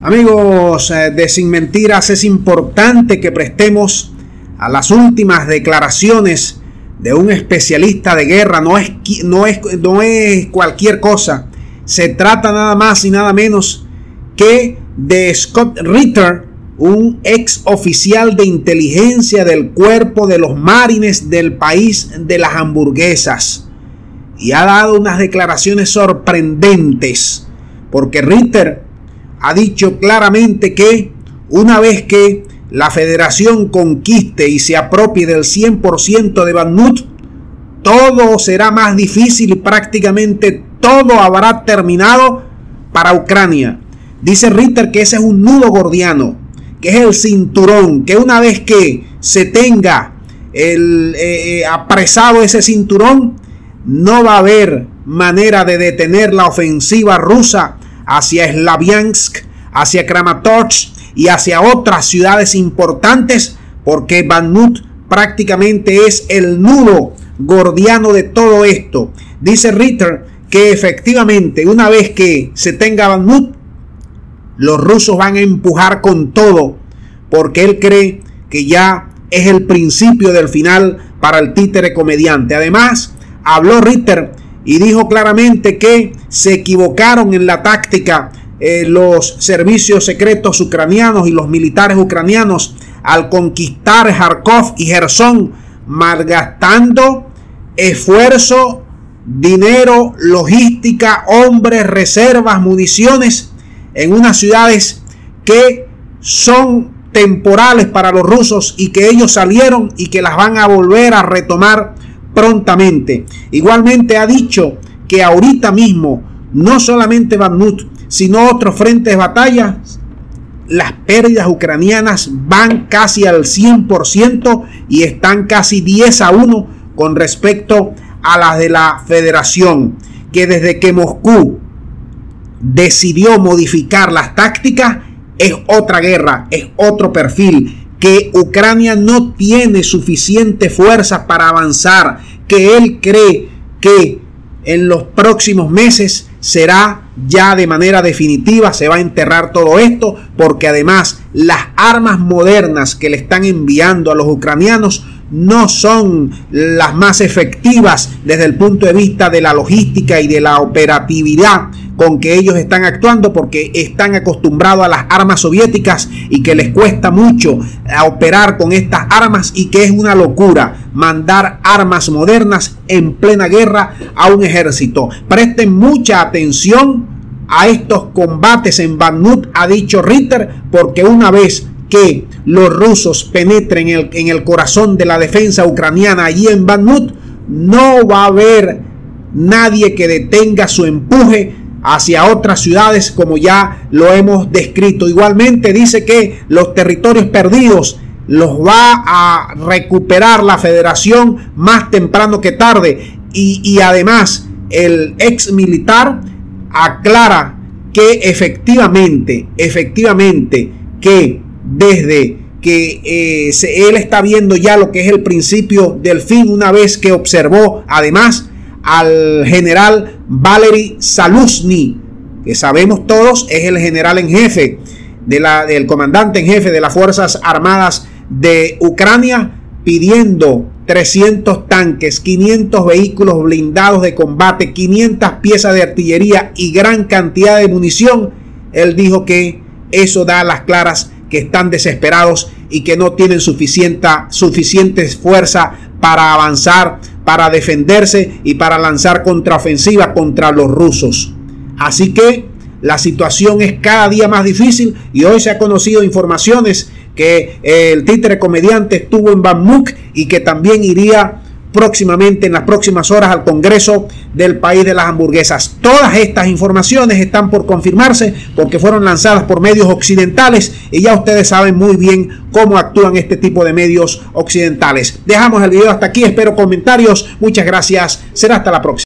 Amigos de Sin Mentiras, es importante que prestemos a las últimas declaraciones de un especialista de guerra. No es cualquier cosa. Se trata nada más y nada menos que de Scott Ritter, un ex oficial de inteligencia del cuerpo de los marines del país de las hamburguesas. Y ha dado unas declaraciones sorprendentes, porque Ritter ha dicho claramente que una vez que la federación conquiste y se apropie del 100% de Bakhmut, todo será más difícil y prácticamente todo habrá terminado para Ucrania. Dice Ritter que ese es un nudo gordiano, que es el cinturón, que una vez que se tenga apresado ese cinturón, no va a haber manera de detener la ofensiva rusa hacia Slaviansk, hacia Kramatorsk y hacia otras ciudades importantes, porque Bakhmut prácticamente es el nudo gordiano de todo esto. Dice Ritter que efectivamente una vez que se tenga Bakhmut, los rusos van a empujar con todo, porque él cree que ya es el principio del final para el títere comediante. Además, habló Ritter y dijo claramente que se equivocaron en la táctica los servicios secretos ucranianos y los militares ucranianos al conquistar Kharkov y Gerson, malgastando esfuerzo, dinero, logística, hombres, reservas, municiones en unas ciudades que son temporales para los rusos y que ellos salieron y que las van a volver a retomar prontamente. Igualmente ha dicho que ahorita mismo no solamente Bakhmut, sino otros frentes de batalla, las pérdidas ucranianas van casi al 100% y están casi 10-1 con respecto a las de la federación, que desde que Moscú decidió modificar las tácticas es otra guerra, es otro perfil, que Ucrania no tiene suficiente fuerza para avanzar, que él cree que en los próximos meses será ya de manera definitiva, se va a enterrar todo esto, porque además las armas modernas que le están enviando a los ucranianos no son las más efectivas desde el punto de vista de la logística y de la operatividad con que ellos están actuando, porque están acostumbrados a las armas soviéticas y que les cuesta mucho operar con estas armas, y que es una locura mandar armas modernas en plena guerra a un ejército. Presten mucha atención a estos combates en Bakhmut, ha dicho Ritter, porque una vez que los rusos penetren en el corazón de la defensa ucraniana allí en Bakhmut, no va a haber nadie que detenga su empuje hacia otras ciudades, como ya lo hemos descrito. Igualmente dice que los territorios perdidos los va a recuperar la federación más temprano que tarde, y además el ex militar aclara que efectivamente que desde que él está viendo ya lo que es el principio del fin, una vez que observó además al general Valery Zaluzny, que sabemos todos es el general en jefe del comandante en jefe de las Fuerzas Armadas de Ucrania, pidiendo 300 tanques, 500 vehículos blindados de combate, 500 piezas de artillería y gran cantidad de munición. Él dijo que eso da a las claras que están desesperados y que no tienen suficiente fuerza para avanzar, para defenderse y para lanzar contraofensiva contra los rusos. Así que la situación es cada día más difícil, y hoy se ha conocido informaciones que el títere comediante estuvo en Bakhmut y que también iría próximamente, en las próximas horas, al Congreso del país de las hamburguesas. Todas estas informaciones están por confirmarse porque fueron lanzadas por medios occidentales, y ya ustedes saben muy bien cómo actúan este tipo de medios occidentales. Dejamos el video hasta aquí, espero comentarios. Muchas gracias, será hasta la próxima.